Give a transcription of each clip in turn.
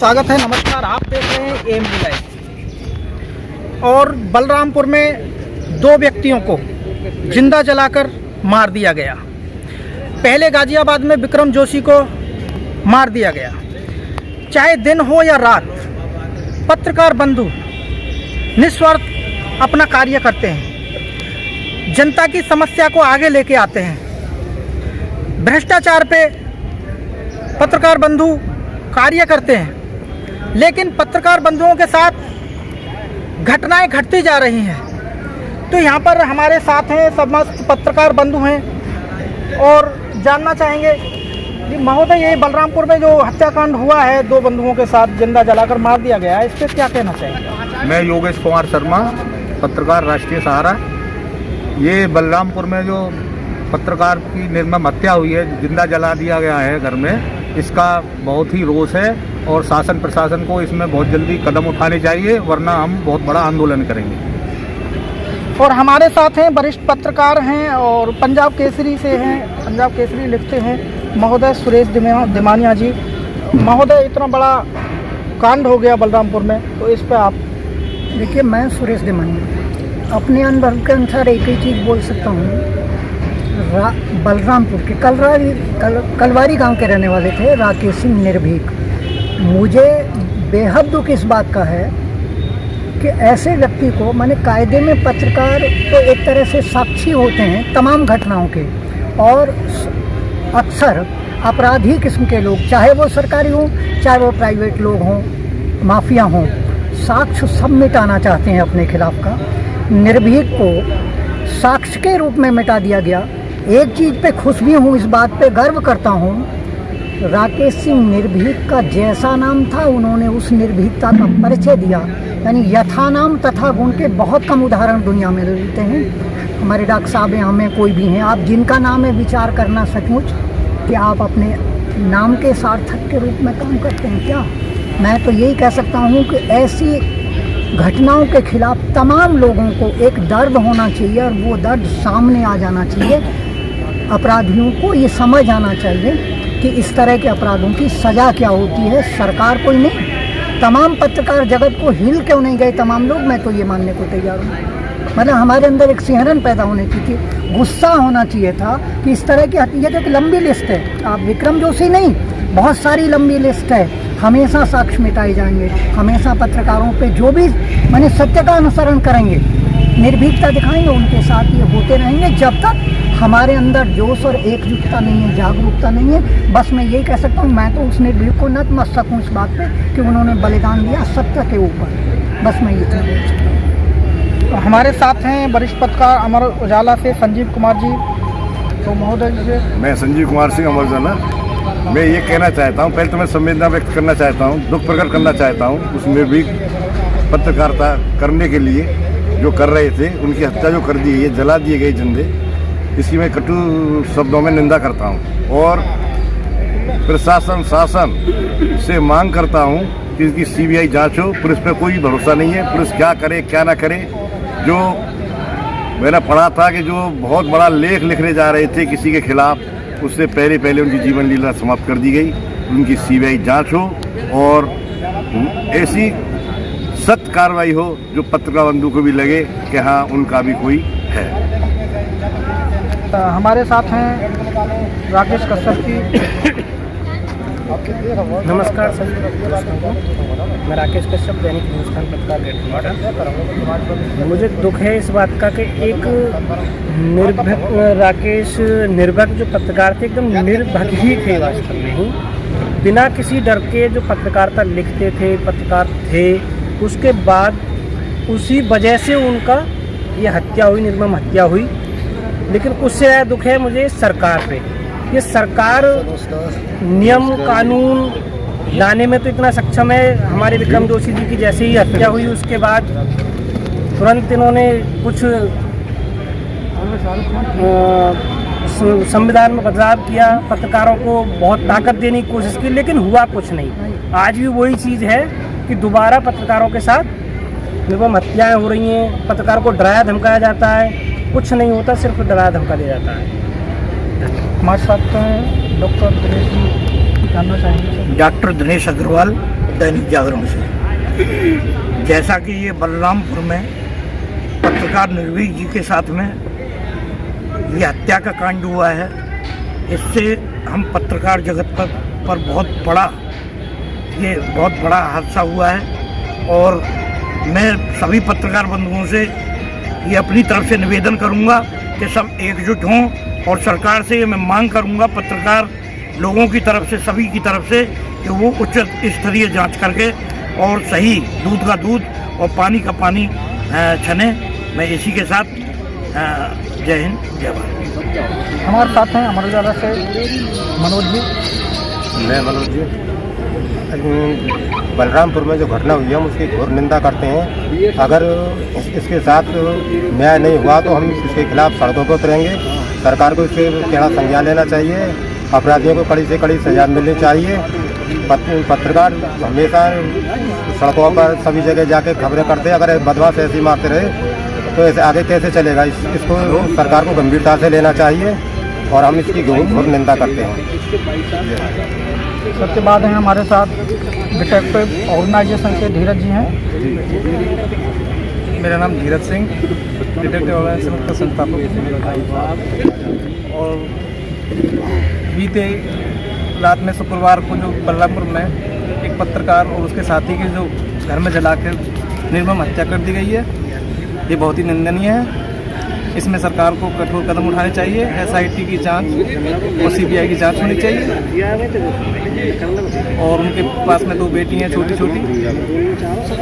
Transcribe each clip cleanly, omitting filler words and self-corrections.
स्वागत है, नमस्कार। आप देख रहे हैं एएमपी लाइव। और बलरामपुर में दो व्यक्तियों को जिंदा जलाकर मार दिया गया। पहले गाजियाबाद में विक्रम जोशी को मार दिया गया। चाहे दिन हो या रात, पत्रकार बंधु निस्वार्थ अपना कार्य करते हैं, जनता की समस्या को आगे लेके आते हैं। भ्रष्टाचार पे पत्रकार बंधु कार्य करते हैं, लेकिन पत्रकार बंधुओं के साथ घटनाएं घटती जा रही हैं। तो यहाँ पर हमारे साथ हैं समस्त पत्रकार बंधु हैं और जानना चाहेंगे कि महोदय, ये बलरामपुर में जो हत्याकांड हुआ है, दो बंधुओं के साथ जिंदा जलाकर मार दिया गया है, इस पर क्या कहना चाहेंगे? मैं योगेश कुमार शर्मा, पत्रकार, राष्ट्रीय सहारा। ये बलरामपुर में जो पत्रकार की निर्मम हत्या हुई है, जिंदा जला दिया गया है घर में, इसका बहुत ही रोष है और शासन प्रशासन को इसमें बहुत जल्दी कदम उठाने चाहिए, वरना हम बहुत बड़ा आंदोलन करेंगे। और हमारे साथ हैं वरिष्ठ पत्रकार हैं और पंजाब केसरी से हैं, पंजाब केसरी लिखते हैं महोदय सुरेश दिमानिया जी। महोदय, इतना बड़ा कांड हो गया बलरामपुर में, तो इस पर आप? देखिए, मैं सुरेश दिमानिया अपने अनुभव के अनुसार एक ही चीज़ बोल सकता हूँ। बलरामपुर के कलवारी गांव के रहने वाले थे राकेश सिंह निर्भीक। मुझे बेहद दुख इस बात का है कि ऐसे व्यक्ति को, माने कायदे में पत्रकार तो एक तरह से साक्षी होते हैं तमाम घटनाओं के, और अक्सर अपराधी किस्म के लोग, चाहे वो सरकारी हों चाहे वो प्राइवेट लोग हों, माफिया हों, साक्ष्य सब मिटाना चाहते हैं अपने खिलाफ का। निर्भीक को साक्ष्य के रूप में मिटा दिया गया। एक चीज़ पे खुश भी हूँ, इस बात पे गर्व करता हूँ, राकेश सिंह निर्भीक का जैसा नाम था उन्होंने उस निर्भीकता का परिचय दिया। यानी यथा नाम तथा गुण के बहुत कम उदाहरण दुनिया में मिलते हैं। हमारे डॉक्टर साहब हैं, हमें कोई भी हैं, आप जिनका नाम है विचार करना सचमुच कि आप अपने नाम के सार्थक के रूप में काम करते हैं क्या? मैं तो यही कह सकता हूँ कि ऐसी घटनाओं के खिलाफ तमाम लोगों को एक दर्द होना चाहिए और वो दर्द सामने आ जाना चाहिए। अपराधियों को ये समझ आना चाहिए कि इस तरह के अपराधों की सज़ा क्या होती है। सरकार कोई नहीं, तमाम पत्रकार जगत को हिल क्यों नहीं गए तमाम लोग, मैं तो ये मानने को तैयार हूँ। मतलब हमारे अंदर एक सिहरन पैदा होनी चाहिए, गुस्सा होना चाहिए था कि इस तरह की हत्या। तो एक लंबी लिस्ट है, आप विक्रम जोशी नहीं, बहुत सारी लंबी लिस्ट है। हमेशा साक्ष्य मिटाए जाएंगे, हमेशा पत्रकारों पे जो भी माने सत्य का अनुसरण करेंगे, निर्भीकता दिखाएंगे, उनके साथ ये होते रहेंगे जब तक हमारे अंदर जोश और एकजुटता नहीं है, जागरूकता नहीं है। बस मैं यही कह सकता हूँ, मैं तो उस निर्भीक को नतमस्तक हूँ इस बात पे कि उन्होंने बलिदान दिया सत्य के ऊपर। बस मैं इतना बोल सकता हूँ। तो हमारे साथ हैं वरिष्ठ पत्रकार अमर उजाला से संजीव कुमार जी। तो महोदय जी, मैं संजीव कुमार सिंह, अमर उजाला। मैं ये कहना चाहता हूँ, पहले तो मैं संवेदना व्यक्त करना चाहता हूँ, दुख प्रकट करना चाहता हूँ उस निर्भीक पत्रकारिता करने के लिए जो कर रहे थे, उनकी हत्या जो कर दी गई, जला दिए गए जिंदे, इसकी मैं कटु शब्दों में निंदा करता हूँ और प्रशासन शासन से मांग करता हूँ कि इसकी सीबीआई जांच हो। पुलिस पे कोई भरोसा नहीं है, पुलिस क्या करे क्या ना करे। जो मैंने पढ़ा था कि जो बहुत बड़ा लेख लिखने जा रहे थे किसी के खिलाफ, उससे पहले उनकी जीवन लीला समाप्त कर दी गई। उनकी सीबीआई जांच हो और ऐसी सख्त कार्रवाई हो जो पत्रकार बंधु को भी लगे कि हाँ, उनका भी कोई है। हमारे साथ हैं राकेश कश्यप जी। नमस्कार सर, मैं राकेश कश्यप, दैनिक हिंदुस्तान पत्रकार। मुझे दुख है इस बात का कि एक राकेश निर्भक जो पत्रकार थे, एकदम निर्भक ही थे वास्तव में ही, बिना किसी डर के जो पत्रकारिता लिखते थे, पत्रकार थे, उसके बाद उसी वजह से उनका ये हत्या हुई, निर्मम हत्या हुई। लेकिन उससे ज़्यादा दुख है मुझे सरकार पे। ये सरकार नियम कानून लाने में तो इतना सक्षम है। हमारे विक्रम जोशी जी की जैसे ही हत्या हुई उसके बाद तुरंत इन्होंने कुछ संविधान में बदलाव किया, पत्रकारों को बहुत ताकत देने की कोशिश की, लेकिन हुआ कुछ नहीं। आज भी वही चीज़ है कि दोबारा पत्रकारों के साथ निर्मम हत्याएँ हो रही हैं, पत्रकारों को डराया धमकाया जाता है, कुछ नहीं होता, सिर्फ डरा धमका दिया जाता है। हमारे साथ डॉक्टर दिनेश जी। जानना चाहेंगे? डॉक्टर दिनेश अग्रवाल, दैनिक जागरण से। जैसा कि ये बलरामपुर में पत्रकार निर्भीक जी के साथ में ये हत्या का कांड हुआ है, इससे हम पत्रकार जगत पर बहुत बड़ा हादसा हुआ है। और मैं सभी पत्रकार बंधुओं से ये अपनी तरफ से निवेदन करूंगा कि सब एकजुट हों, और सरकार से ये मैं मांग करूंगा पत्रकार लोगों की तरफ से, सभी की तरफ से, कि वो उच्च स्तरीय जांच करके और सही दूध का दूध और पानी का पानी छने। मैं इसी के साथ जय हिंद, जय भारत। हमारे साथ हैं अमर उजाला से मनोज जी। मैं मनोज जी। बलरामपुर में जो घटना हुई है हम उसकी घोर निंदा करते हैं। अगर इसके साथ न्याय नहीं हुआ तो हम इसके खिलाफ सड़कों पर उतरेंगे। सरकार को इससे कड़ा संज्ञान लेना चाहिए, अपराधियों को कड़ी से कड़ी सजा मिलनी चाहिए। पत्रकार हमेशा सड़कों पर सभी जगह जाके खबरें करते हैं, अगर बदमाश ऐसे मारते रहे तो ऐसे आगे कैसे चलेगा? इसको सरकार को गंभीरता से लेना चाहिए और हम इसकी घोर निंदा करते हैं। सबके बाद हैं हमारे साथ डिटेक्टिव ऑर्गेनाइजेशन से धीरज जी हैं। मेरा नाम धीरज सिंह, डिटेक्टिव ऑर्गेनाइजेशन का संस्थापक। और बीते रात में शुक्रवार को जो बलरामपुर में एक पत्रकार और उसके साथी की जो घर में जलाकर निर्मम हत्या कर दी गई है, ये बहुत ही निंदनीय है। इसमें सरकार को कठोर कदम उठाने चाहिए। SIT की जांच और CBI की जांच होनी चाहिए। और उनके पास में 2 बेटी हैं छोटी छोटी,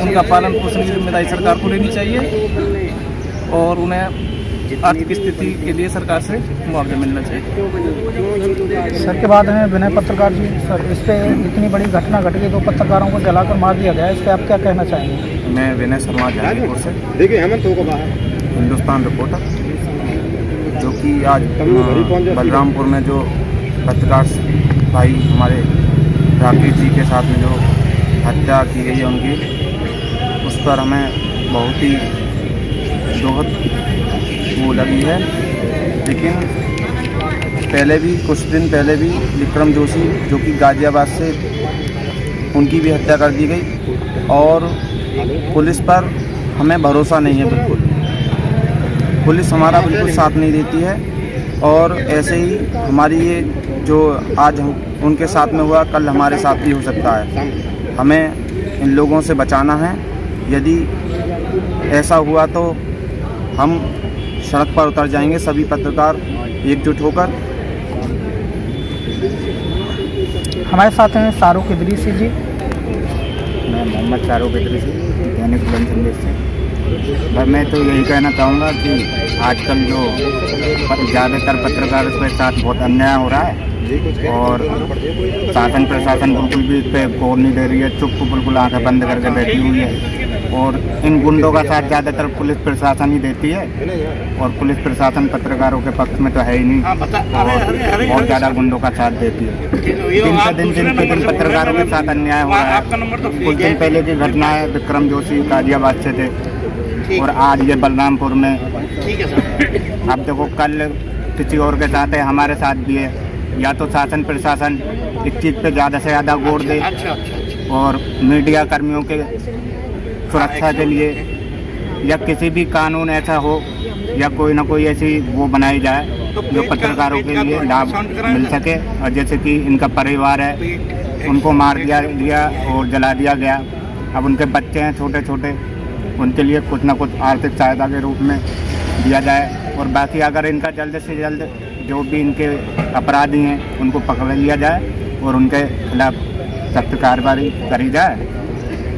उनका पालन पोषण की जिम्मेदारी सरकार को लेनी चाहिए और उन्हें आर्थिक स्थिति के लिए सरकार से मुआवजा मिलना चाहिए। सर के बाद हैं विनय पत्रकार जी। सर, इस पे इतनी बड़ी घटना घट गई, 2 पत्रकारों को जलाकर मार दिया गया, इस पर आप क्या कहना चाहेंगे? मैं विनय शर्मा जहांगीरपुर से, हिंदुस्तान रिपोर्टर, जो कि आज बलरामपुर में जो पत्रकार भाई हमारे राकेश जी के साथ में जो हत्या की गई है उनकी, उस पर हमें बहुत ही दुखद वो लगी है। लेकिन पहले भी, कुछ दिन पहले भी विक्रम जोशी जो कि गाजियाबाद से, उनकी भी हत्या कर दी गई। और पुलिस पर हमें भरोसा नहीं है बिल्कुल। पुलिस हमारा बिल्कुल साथ नहीं देती है। और ऐसे ही हमारी ये जो आज उनके साथ में हुआ, कल हमारे साथ भी हो सकता है। हमें इन लोगों से बचाना है। यदि ऐसा हुआ तो हम सड़क पर उतर जाएंगे, सभी पत्रकार एकजुट होकर। हमारे साथ हैं शाहरुख इदरीसी जी। मैं मोहम्मद शाहरुख इदरीसी, दैनिक बुलंद संदेश से। मैं तो यही कहना चाहूँगा कि आजकल जो ज़्यादातर पत्रकारों के साथ बहुत अन्याय हो रहा है और शासन प्रशासन बिल्कुल भी इस पर गौर नहीं दे रही है, चुप बिल्कुल आंखें बंद करके बैठी हुई है। और इन गुंडों का साथ ज़्यादातर पुलिस प्रशासन ही देती है और पुलिस प्रशासन पत्रकारों के पक्ष में तो है ही नहीं और बहुत ज़्यादा गुंडों का साथ देती है। दिन पे दिन पत्रकारों के साथ अन्याय हो रहा है। कुछ दिन पहले की घटना है, विक्रम जोशी गाजियाबाद से थे और आज ये बलरामपुर में। अब देखो कल किसी और के साथ है, हमारे साथ भी है। या तो शासन प्रशासन इस चीज़ पे ज़्यादा से ज़्यादा गौर दे और मीडिया कर्मियों के सुरक्षा के लिए या किसी भी कानून ऐसा हो या कोई ना कोई ऐसी वो बनाई जाए जो पत्रकारों के लिए लाभ मिल सके। और जैसे कि इनका परिवार है, उनको मार दिया गया और जला दिया गया। अब उनके बच्चे हैं छोटे छोटे, उनके लिए कुछ ना कुछ आर्थिक सहायता के रूप में दिया जाए। और बाकी अगर इनका जल्द से जल्द जो भी इनके अपराधी हैं उनको पकड़ लिया जाए और उनके खिलाफ सख्त कार्रवाई करी जाए।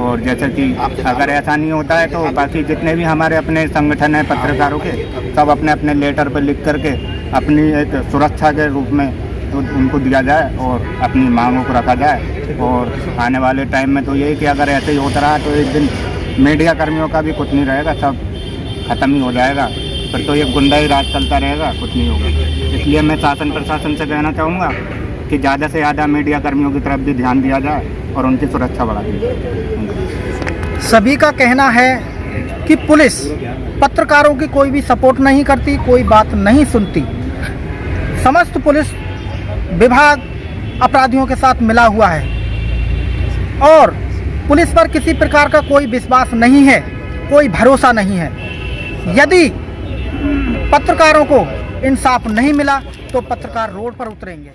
और जैसे कि अगर ऐसा नहीं होता है तो बाकी जितने भी हमारे अपने संगठन हैं पत्रकारों के, सब अपने अपने लेटर पर लिख करके अपनी एक सुरक्षा के रूप में तो उनको दिया जाए और अपनी मांगों को रखा जाए। और आने वाले टाइम में तो यही कि अगर ऐसे ही होता रहा तो एक दिन मीडिया कर्मियों का भी कुछ नहीं रहेगा, सब खत्म ही हो जाएगा। फिर तो ये गुंडाई राज चलता रहेगा, कुछ नहीं होगा। इसलिए मैं शासन प्रशासन से कहना चाहूँगा कि ज़्यादा से ज़्यादा मीडिया कर्मियों की तरफ भी ध्यान दिया जाए और उनकी सुरक्षा बढ़ा दी जाए। सभी का कहना है कि पुलिस पत्रकारों की कोई भी सपोर्ट नहीं करती, कोई बात नहीं सुनती। समस्त पुलिस विभाग अपराधियों के साथ मिला हुआ है और पुलिस पर किसी प्रकार का कोई विश्वास नहीं है, कोई भरोसा नहीं है। यदि पत्रकारों को इंसाफ नहीं मिला तो पत्रकार रोड पर उतरेंगे।